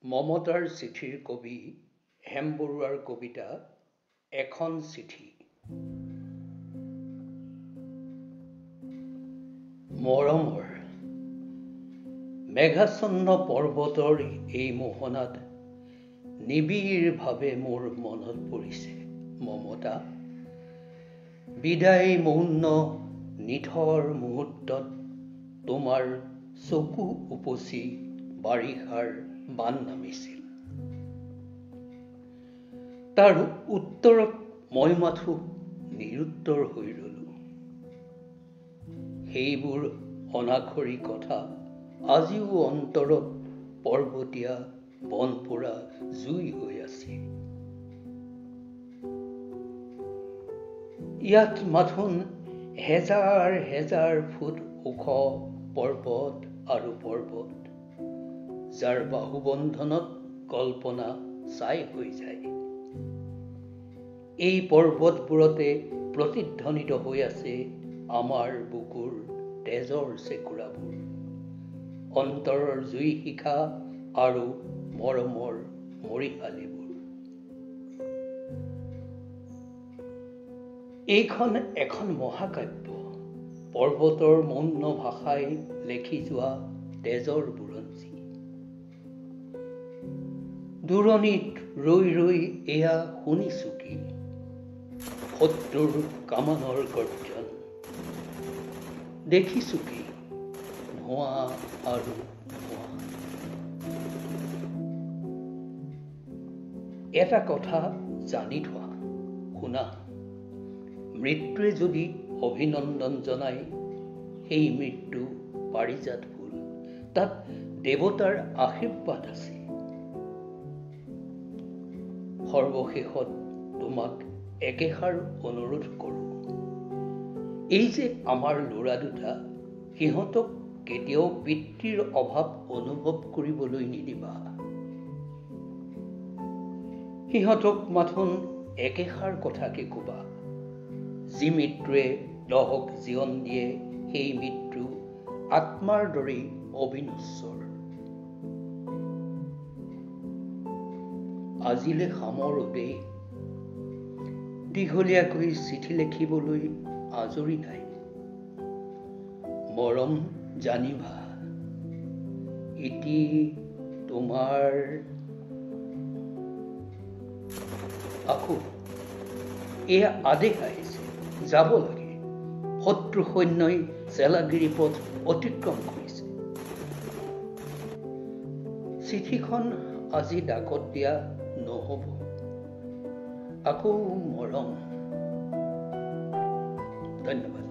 মমতাৰ চিঠিৰ কবি হেম বৰুৱাৰ কবিতা এখন চিঠি। মৰমৰ মেঘাচ্ছন্ন পৰ্বতৰ এই মোহনাত নিবিড়ভাৱে মোৰ মনত পৰিছে মমতা। বিদায় মৌন নিথৰ মুহূৰ্তত তোমাৰ চকু উপচি বাৰিষাৰ বান নামিছিল। তাৰ উত্তৰত মই মাথো নিৰুত্তৰ হৈ ৰলো। সেইবোৰ অনাখৰি কথা আজিও অন্তৰত পৰ্বতীয়া বনপোৰা জুই হৈ আছে। ইয়াত মাথোন হেজাৰ হেজাৰ ফুট ওখ পৰ্বত আৰু পৰ্বত, যাৰ বাহুবন্ধনত কল্পনা ছাই হৈ যায়। এই পৰ্বতবোৰতে প্ৰতিধ্বনিত হৈ আছে আমাৰ বুকুৰ তেজৰ চেকুৰাবোৰ, অন্তৰৰ জুই শিখা আৰু মৰমৰ মৰিশালিবোৰ। এইখন এখন মহাকাব্য, পৰ্বতৰ মৌন ভাষাই লেখি যোৱা তেজৰ বুৰঞ্জী। দূৰণিত ৰৈ ৰৈ এয়া শুনিছো কি শত্ৰুৰ কামানৰ গৰ্জন, দেখিছো কি ধোঁৱা আৰু ধোঁৱা। এটা কথা জানি থোৱা, শুনা, মৃত্যুৱে যদি অভিনন্দন জনায়, সেই মৃত্যু পাৰিজাত ফুল, তাত দেৱতাৰ আশীৰ্বাদ আছে। সৰ্বশেষত তোমাক একেষাৰ অনুৰোধ কৰোঁ, এই যে আমাৰ ল'ৰা দুটা, সিহঁতক কেতিয়াও পিতৃৰ অভাৱ অনুভৱ কৰিবলৈ নিদিবা। সিহঁতক মাথোন একেষাৰ কথাকে ক'বা, যি মৃত্যুৱে দহক জীৱন দিয়ে সেই মৃত্যু আত্মাৰ দৰেই অবিনশ্বৰ। আজিলে সামৰো দেই, দীঘলীয়াকৈ চিঠি লিখিবলৈ আজৰি নাই। মৰম জানিবা, ইতি তোমাৰ। আকৌ এয়া আদেশ আহিছে, যাব লাগে। শত্ৰু সৈন্যই চেলাগিৰি পথ অতিক্ৰম কৰিছে। চিঠিখন আজি ডাকত দিয়া নহ'ব। আকৌ মৰম। ধন্যবাদ।